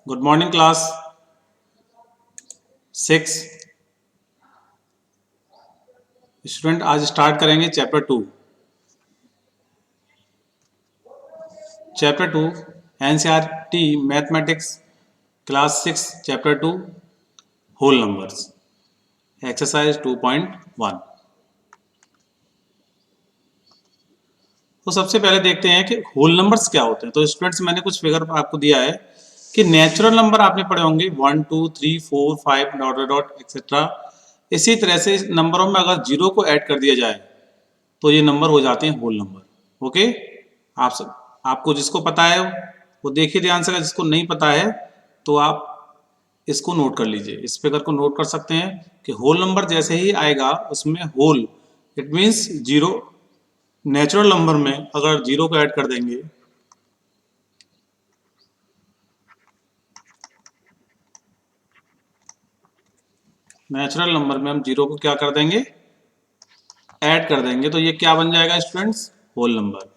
Good morning class 6 student. आज start करेंगे chapter 2 NCERT mathematics class 6 chapter 2 whole numbers exercise 2.1। तो सबसे पहले देखते हैं कि होल नंबर्स क्या होते हैं। तो स्टूडेंट्स मैंने कुछ फिगर आपको दिया है कि नेचुरल नंबर आपने पढ़े होंगे 1 2 3 4 5 डॉट डॉट एक्सेट्रा। इसी तरह से नंबरों में अगर जीरो को ऐड कर दिया जाए तो ये नंबर हो जाते हैं होल नंबर। ओके, आप सब आपको जिसको पता है वो देखिए ध्यान से, जिसको नहीं पता है तो आप इसको नोट कर लीजिए, इस फिगर को नोट कर सकते हैं कि होल नंबर जैसे ही आएगा उसमें whole it means zero. Natural number में अगर जीरो को ऐड कर देंगे नेचुरल नंबर में हम जीरो को क्या कर देंगे, ऐड कर देंगे, तो ये क्या बन जाएगा स्टूडेंट्स, होल नंबर।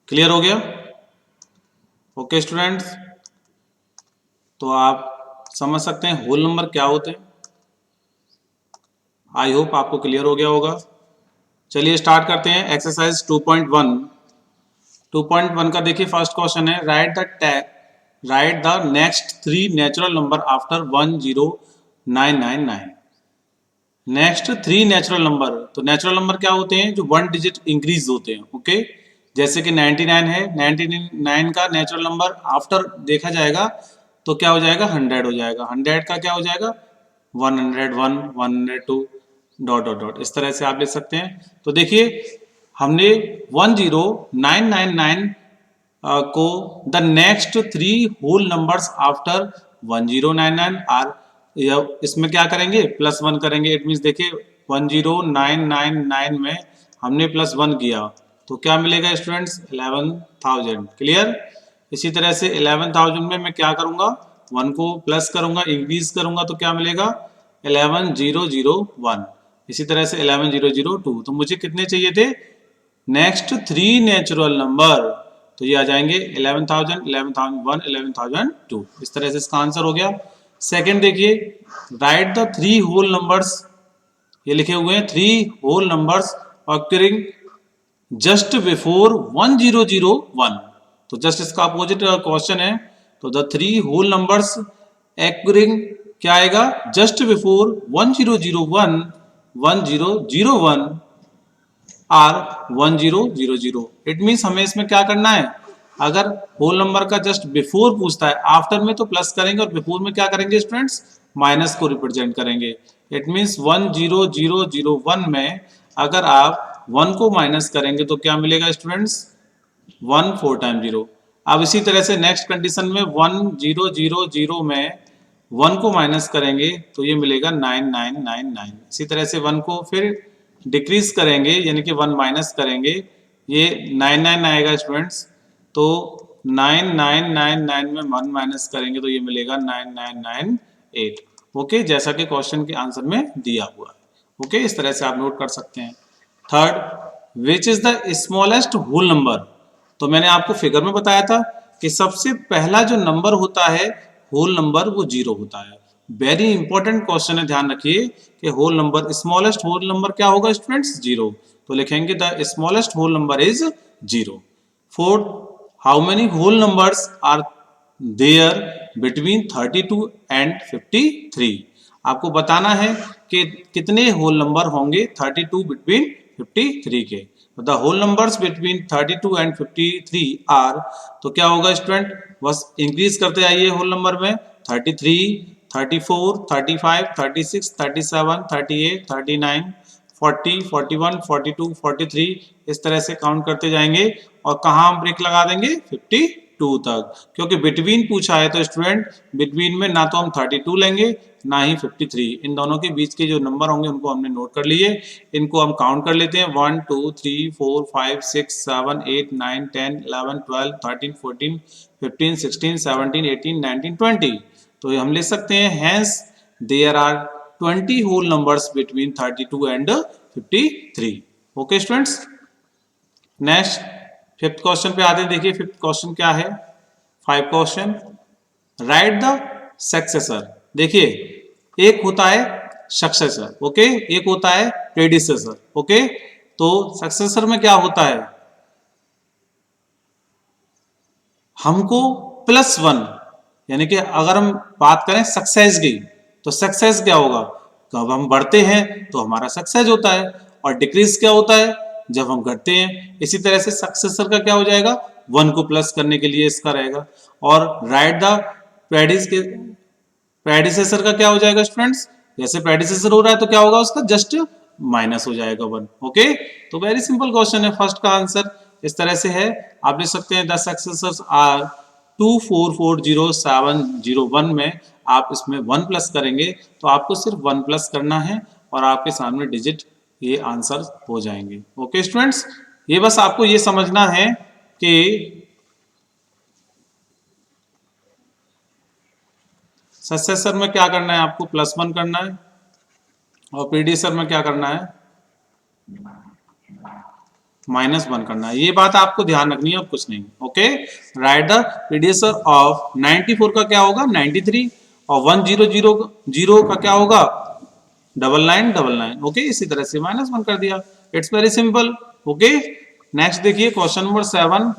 क्लियर हो गया? ओके स्टूडेंट्स, तो आप समझ सकते हैं होल नंबर क्या होते हैं। आई होप आपको क्लियर हो गया होगा। चलिए स्टार्ट करते हैं एक्सरसाइज 2.1। 2.1 का देखिए फर्स्ट क्वेश्चन है right the next three natural number after 10999। Next three natural number, तो नेचुरल नंबर क्या होते हैं, जो वन डिजिट इंक्रीज होते हैं। ओके, जैसे कि 99 है, 99 का नेचुरल नंबर आफ्टर देखा जाएगा तो क्या हो जाएगा, 100 हो जाएगा। 100 का क्या हो जाएगा, 101 102 डॉट डॉट डॉट, इस तरह से आप ले सकते हैं। तो देखिए हमने 10999 को the next three whole numbers after 1099 are, इसमें क्या करेंगे, +1 करेंगे। इट मीन्स देखिए 10999 में हमने +1 किया तो क्या मिलेगा स्टूडेंट्स, 11,000। क्लियर? इसी तरह से 11,000 में मैं क्या करूंगा, 1 को प्लस करूंगा, इंक्रीज करूंगा तो क्या मिलेगा, 11,001। इसी तरह से 11,002। तो मुझे कितने चाहिए थे, नेक्स्ट थ्री नेचुरल नंबर, तो ये आ जाएंगे 11,000 11,001 11,002। इस तरह से इसका आंसर हो गया। सेकंड देखिए, write the three whole numbers, ये लिखे हुए हैं three whole numbers occurring just before 1001। तो जस्ट इसका अपोजिट क्वेश्चन है। तो the three whole numbers occurring क्या आएगा, just before 1001 1001 are 1000। It means हमें इसमें क्या करना है, अगर होल नंबर का जस्ट बिफोर पूछता है, आफ्टर में तो प्लस करेंगे और बिफोर में क्या करेंगे स्टूडेंट्स, माइनस को रिप्रेजेंट करेंगे। इट मीन्स 10001 में अगर आप 1 को माइनस करेंगे तो क्या मिलेगा स्टूडेंट्स, 1 4 टाइम 0। अब इसी तरह से नेक्स्ट कंडीशन में 1000 में 1 को माइनस करेंगे तो ये मिलेगा 9999। इसी तरह से 1 को फिर डिक्रीज करेंगे यानी कि 1 माइनस करेंगे, ये 99 आएगा स्टूडेंट्स। तो 9999 में 1 माइनस करेंगे तो ये मिलेगा 9998। ओके, जैसा कि क्वेश्चन के आंसर में दिया हुआ है। ओके, इस तरह से आप नोट कर सकते हैं। Third, which is the smallest whole number. तो मैंने आपको फिगर में बताया था कि सबसे पहला जो नंबर होता है होल नंबर वो जीरो होता है। वेरी इंपॉर्टेंट क्वेश्चन है, ध्यान रखिए कि whole number, smallest whole number क्या होगा स्टूडेंट्स, जीरो। तो लिखेंगे the smallest whole number is zero. Fourth, how many whole numbers are there between 32 and 53। आपको बताना है कि कितने होल नंबर होंगे 32 बिटवीन 53 के। The whole numbers between 32 and 53 are, तो क्या होगा स्टूडेंट, बस इंक्रीज करते आइए होल नंबर में, 33 34 35 36 37 38 39 40 41 42 43, इस तरह से काउंट करते जाएंगे और कहाँ हम ब्रेक लगा देंगे, 52 तक। क्योंकि बिटवीन पूछा है तो स्टूडेंट बिटवीन में ना तो हम 32 लेंगे ना ही 53, इन दोनों के बीच के जो नंबर होंगे उनको हमने नोट कर लिए। इनको हम काउंट कर लेते हैं, 1 2 3 4 5 6 7 8 9 10 11 12 13 14 15 16 17 18 19 20। तो हम ले सकते हैं hence there are 20 whole numbers between 32 and 53। Okay students, next fifth question पे आते हैं। देखिए फिफ्थ क्वेश्चन क्या है, 5 क्वेश्चन, राइट द सक्सेसर। देखिए एक होता है सक्सेसर, ओके, एक होता है प्रेडिसेसर, ओके। तो सक्सेसर में क्या होता है, हमको +1, यानी कि अगर हम बात करें सक्सेस की, तो सक्सेस क्या होगा, जब हम बढ़ते हैं तो हमारा सक्सेस होता है, और डिक्रीज क्या होता है, जब हम घटते हैं। इसी तरह से सक्सेसर का क्या हो जाएगा, 1 को प्लस करने के लिए इसका रहेगा। और राइट द प्रेडिसेसर का क्या हो जाएगा स्टूडेंट्स, जैसे प्रेडिसेसर हो रहा है तो क्या होगा, उसका जस्ट माइनस हो जाएगा 1, ओके। तो वेरी सिंपल क्वेश्चन है, फर्स्ट का आंसर इस तरह से है। आप लिख सकते हैं द सक्सेसर्स आर 2440701 में आप इसमें 1 प्लस करेंगे तो आपको सिर्फ 1 प्लस करना है और आपके सामने डिजिट ये आंसर हो जाएंगे, ओके स्टूडेंट्स। ये बस आपको ये समझना है कि सक्सेसर में क्या करना है, आपको +1 करना है, और प्रीडिसर में क्या करना है, -1 करना है। ये बात आपको ध्यान रखनी है और कुछ नहीं, ओके। राइट द प्रीडिसर ऑफ 94 का क्या होगा, 93, और 100 का क्या होगा, 9999, ओके। इसी तरह से -1 कर दिया, it's very simple, okay. Next देखिए question number 7,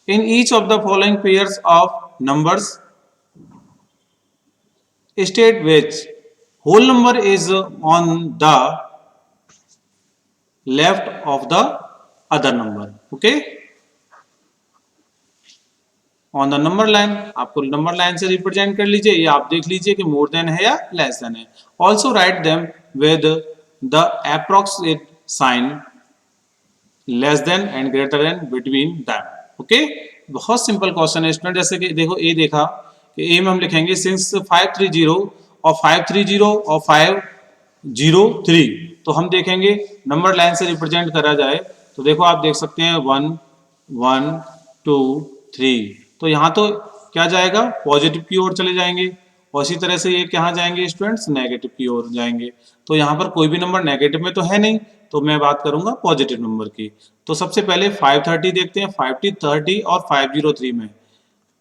in each of the following pairs of numbers state which whole number is on the left of the other number, okay, on the number line। आपको number line से represent कर लीजिए, ये आप देख लीजिए कि मोर देन है या लेस देन है। Also write them with the approximate sign less than and greater than between them, okay. बहुत सिंपल क्वेश्चन है स्टूडेंट। जैसे कि देखो ए देखा कि ए में हम लिखेंगे सिंस 530 और 530 और 503, तो हम देखेंगे नंबर लाइन से रिप्रेजेंट करा जाए तो देखो आप देख सकते हैं 1 1 2 3, तो यहाँ तो क्या जाएगा, पॉजिटिव की ओर चले जाएंगे, और इसी तरह से ये कहाँ जाएंगे स्टूडेंट्स, नेगेटिव की ओर जाएंगे। तो यहाँ पर कोई भी नंबर नेगेटिव में तो है नहीं, तो मैं बात करूंगा पॉजिटिव नंबर की। तो सबसे पहले 530 देखते हैं, 530 और 503 में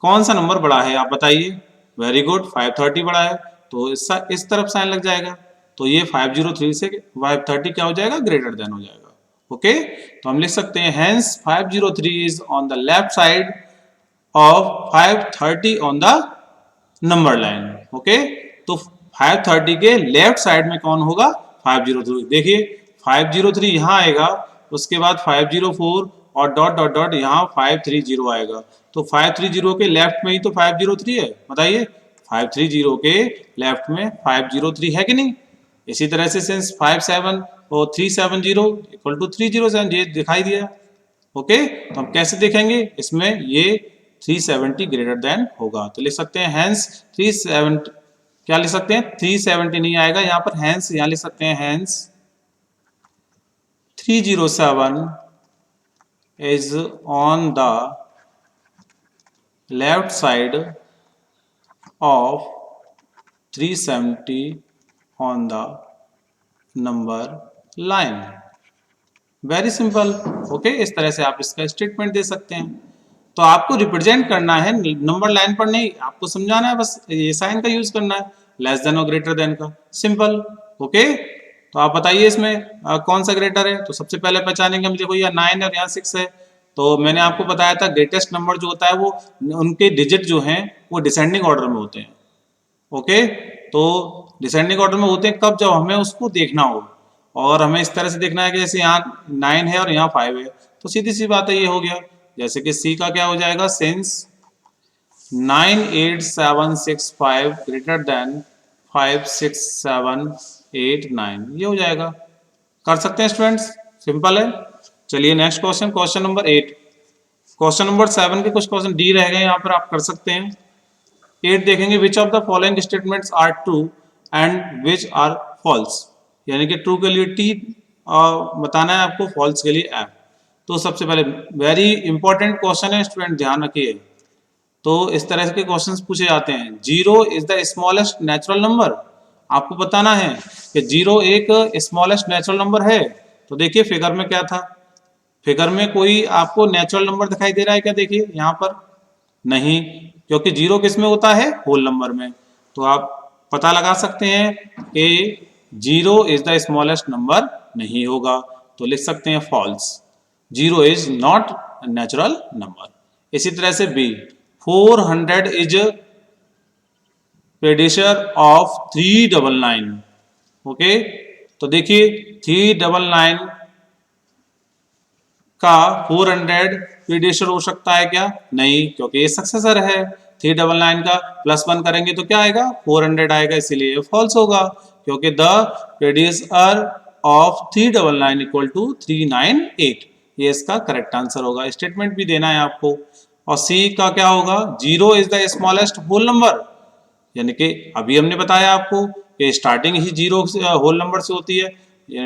कौन सा नंबर बड़ा है, आप बताइए। वेरी गुड, 530 बड़ा है, तो इस तरफ साइन लग जाएगा, तो ये 503 से 530 क्या हो जाएगा, ग्रेटर देन हो जाएगा, ओके। तो हम लिख सकते हैं hence 503 is on the left side of 530 on the number line, okay. तो 530 के लेफ्ट साइड में कौन होगा, 503। देखिए 503 यहाँ आएगा, उसके बाद 504 और डॉट डॉट डॉट यहाँ 530 आएगा, तो 530 के लेफ्ट में ही तो 503 है, बताइए 530 के लेफ्ट में 503 है कि नहीं। इसी तरह से सिंस 57 और 370 इक्वल टू 307, ये दिखाई दिया, ओके। तो हम कैसे देखेंगे, इसमें ये 370 ग्रेटर देन होगा, तो लिख सकते हैं हेंस 370, क्या लिख सकते हैं 370 नहीं आएगा यहाँ पर, हेंस यहाँ लिख सकते हैं hence 307 is on the left side of 370 on the number line। Very simple, okay. इस तरह से आप इसका स्टेटमेंट दे सकते हैं। तो आपको रिप्रेजेंट करना है नंबर लाइन पर नहीं, आपको समझाना है, बस ये साइन का यूज करना है, लेस देन और ग्रेटर देन का, सिंपल, ओके। तो आप बताइए इसमें कौन सा ग्रेटर है, तो सबसे पहले पहचानेंगे हम, देखो यहाँ 9 है और यहाँ 6 है, तो मैंने आपको बताया था ग्रेटेस्ट नंबर जो होता है वो उनके डिजिट जो हैं वो डिसेंडिंग ऑर्डर में होते हैं, ओके। तो डिसेंडिंग ऑर्डर में होते हैं कब, जब हमें उसको देखना हो, और हमें इस तरह से देखना है कि जैसे यहाँ 9 है और यहाँ 5 है, तो सीधी सी बात है ये हो गया। जैसे कि सी का क्या हो जाएगा, सिंस 98765 ग्रेटर देन 56789, ये हो जाएगा। कर सकते हैं स्टूडेंट्स, सिंपल है। चलिए next question, question number 8। Question number 7 के कुछ क्वेश्चन डी रह गए, यहाँ पर आप कर सकते हैं। 8 देखेंगे, which of the following statements are true and which are false, यानी कि ट्रू के लिए टी बताना है आपको, फॉल्स के लिए एफ। तो सबसे पहले वेरी इंपॉर्टेंट क्वेश्चन है स्टूडेंट, ध्यान रखिए। तो इस तरह के क्वेश्चंस पूछे जाते हैं, 0 is the smallest natural number, आपको बताना है कि 0 एक स्मॉलेस्ट नेचुरल नंबर है। तो देखिए फिगर में क्या था, फिगर में कोई आपको नेचुरल नंबर दिखाई दे रहा है क्या? देखिए यहाँ पर नहीं, क्योंकि जीरो किस में होता है? होल नंबर में। तो आप पता लगा सकते हैं कि zero is the smallest number नहीं होगा, तो लिख सकते हैं false, zero is not natural number. इसी तरह से B, 400 is predecessor of 399। Okay, तो देखिए 399 का 400 प्रीडेशर हो सकता है क्या? नहीं, क्योंकि ये सक्सेसर है। 399 का +1 करेंगे तो क्या आएगा? 400 आएगा, इसीलिए ये फॉल्स होगा, क्योंकि the predecessor of 399 equal to 398, ये इसका करेक्ट आंसर होगा। स्टेटमेंट भी देना है आपको। और सी का क्या होगा? Zero is the smallest whole number, यानी कि अभी हमने बताया आपको कि स्टार्टिंग ही जीरो होल नंबर से होती है,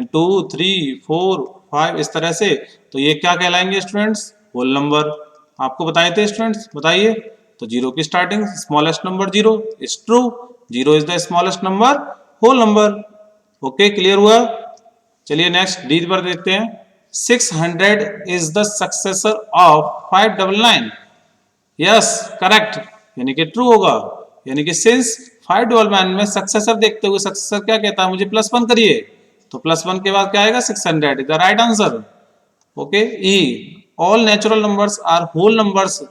2 3 4 5 इस तरह से, तो ये क्या कहलाएंगे स्टूडेंट्स? Whole number. आपको बताए थे स्टूडेंट्स, बताइए। तो जीरो की starting smallest number zero is true, zero is the smallest number whole number. Okay, clear हुआ? चलिए नेक्स्ट डी पर देखते हैं। 600 is the successor of 599। Yes, correct, यानी कि ट्रू होगा। यानी कि सिंस 599 में सक्सेसर देखते हुए सक्सेसर क्या कहता है? मुझे +1 करिए, तो +1 के बाद क्या आएगा? 600 is the right answer. Okay, E, all natural numbers are whole numbers.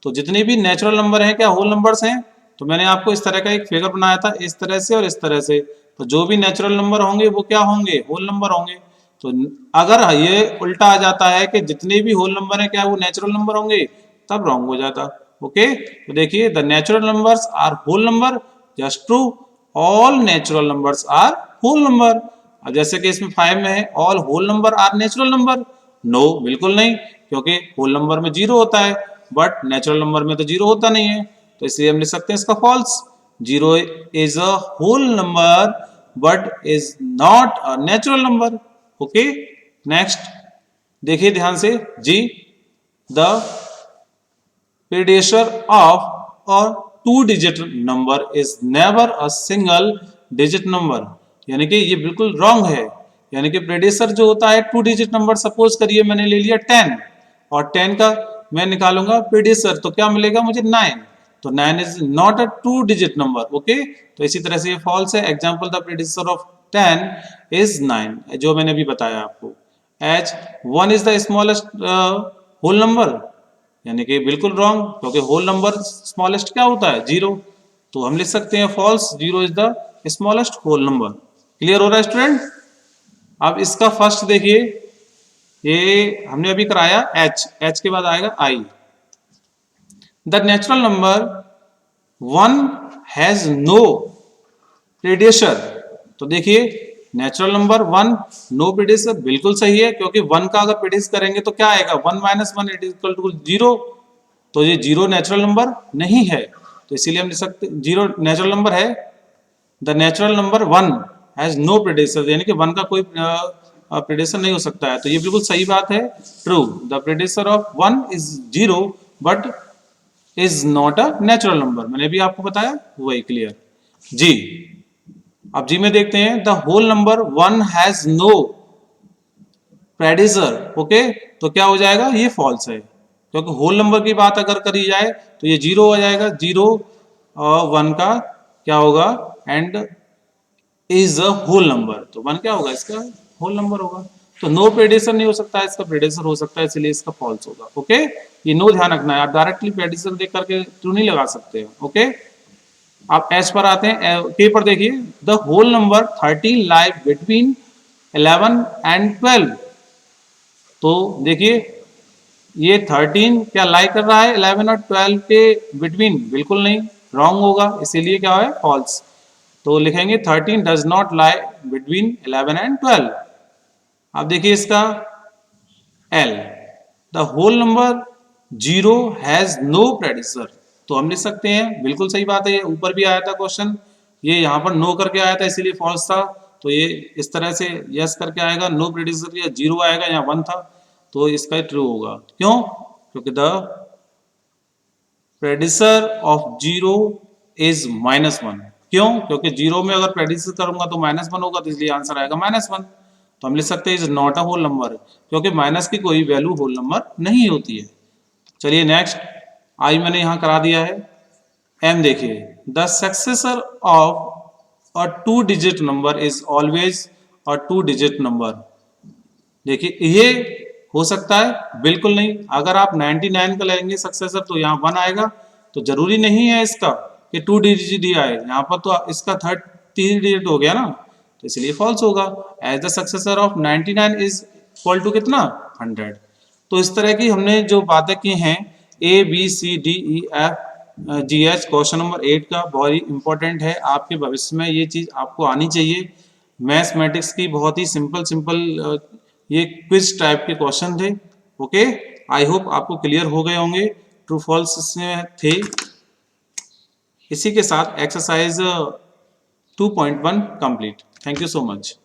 तो जितने भी नेचुरल नंबर हैं क्या होल नंबर्स हैं? तो मैंने आपको इस तरह का एक फिगर बनाया था, इस तरह से और इस तरह से। तो जो भी नेचुरल नंबर होंगे वो क्या होंगे? होल नंबर होंगे। तो अगर ये उल्टा आ जाता है कि जितने भी होल नंबर हैं क्या वो नेचुरल नंबर होंगे, तब रॉन्ग हो जाता। ओके, तो देखिए the natural numbers are whole number, just true, all natural numbers are whole number. अब जैसे कि इसमें 5 में है, all whole number are natural number. No, बिल्कुल नहीं, क्योंकि होल नंबर में जीरो होता है, बट नेचुरल नंबर में तो जीरो होता नहीं है, तो इसलिए हम लिख सकते हैं इसका false. Zero is a whole number but is not a natural number. Okay, next देखिए ध्यान से, जी, द predecessor of a two-digit number is never a single digit number। यानी कि ये बिल्कुल रॉन्ग है। यानी कि प्रेडेसर जो होता है 2 डिजिट नंबर, सपोज करिए मैंने ले लिया 10 और 10 का मैं निकालूंगा प्रेडेसर, तो क्या मिलेगा मुझे? 9। तो 9 is not a 2 digit number. Okay, तो इसी तरह से ये फॉल्स है। Example, the predecessor of 10 is 9, जो मैंने अभी बताया आपको। As 1 is the smallest whole number, यानी कि बिल्कुल रॉन्ग, क्योंकि होल नंबर स्मॉलेस्ट क्या होता है? जीरो। तो हम लिख सकते हैं false, zero is the smallest whole number. Clear हो रहा है स्टूडेंट? अब इसका फर्स्ट देखिए, ये हमने अभी कराया एच, एच के बाद आएगा I. The natural number 1 has no predecessor. तो देखिए नेचुरल नंबर 1 नो प्रेडेसर, बिल्कुल सही है, क्योंकि 1 का अगर प्रेडिस करेंगे तो क्या आएगा? 1 - 1 इट इज इक्वल टू 0। तो ये जीरो नेचुरल नंबर नहीं है, तो इसीलिए हम लिख सकते जीरो नेचुरल नंबर है। The natural number 1 has no predecessor, यानी कि 1 का कोई प्रेडेसर नहीं हो सकता है, तो ये बिल्कुल सही बात है, true. The predecessor of 1 is 0 but is not a natural number, मैंने भी आपको बताया वही। क्लियर जी? अब जी में देखते हैं, the whole number 1 has no predecessor. Okay, तो क्या हो जाएगा? ये फॉल्स है, क्योंकि होल नंबर की बात अगर करी जाए तो ये जीरो हो जाएगा। जीरो और 1 का क्या होगा? And is a whole number, तो 1 क्या होगा? इसका होल नंबर होगा। तो नो प्रेडेसर नहीं हो सकता है, इसका प्रेडेसर हो सकता है, इसलिए इसका फॉल्स होगा। ओके, ये नो ध्यान रखना है, आप डायरेक्टली प्रेडेसर देख करके ट्रू नहीं लगा सकते। ओके, आप एच पर आते हैं, के पर देखिए, the whole number 13 lie between 11 and 12। तो देखिए ये 13 क्या लाई कर रहा है? 11 और 12 के बिटवीन, बिल्कुल नहीं, रॉन्ग होगा, इसीलिए क्या है? फॉल्स। तो लिखेंगे 13 does not lie between 11 and 12। अब देखिए इसका L, the whole number 0 has no predecessor. तो हम लिख सकते हैं, बिल्कुल सही बात है, ये ऊपर भी आया था क्वेश्चन, ये यहाँ पर नो करके आया था इसीलिए फॉल्स था। तो ये इस तरह से यस करके आएगा, नो प्रेडिसर, या 0 आएगा, यहाँ 1 था, तो इसका ट्रू होगा। क्यों? क्योंकि द प्रेडिसर ऑफ 0 इज -1। क्यों? क्योंकि 0 में अगर प्रेडिसर करूंगा तो -1 होगा, तो इसलिए आंसर आएगा -1। तो हम लिख सकते हैं is not a whole number, क्योंकि माइनस की कोई वैल्यू होल नंबर नहीं होती है। चलिए नेक्स्ट, आई मैंने यहाँ करा दिया है। एम देखिए, the successor of a 2 digit number is always a 2 digit number. देखिए ये हो सकता है, बिल्कुल नहीं। अगर आप 99 का लेंगे सक्सेसर तो यहाँ 1 आएगा, तो जरूरी नहीं है इसका कि 2 डिजिट ही आए, यहाँ पर तो इसका 3 डिजिट हो गया ना, तो इसलिए फॉल्स होगा। As the successor of 99 is equal to कितना, 100। तो इस तरह की हमने जो बातें की हैं, A B C D E F G H, question number 8 का बहुत ही इंपॉर्टेंट है, आपके भविष्य में ये चीज़ आपको आनी चाहिए। मैथमेटिक्स की बहुत ही सिंपल सिंपल ये क्विज टाइप के क्वेश्चन थे। ओके, आई होप आपको क्लियर हो गए होंगे, ट्रू फॉल्स इसमें थे। इसी के साथ exercise 2.1 complete. Thank you so much.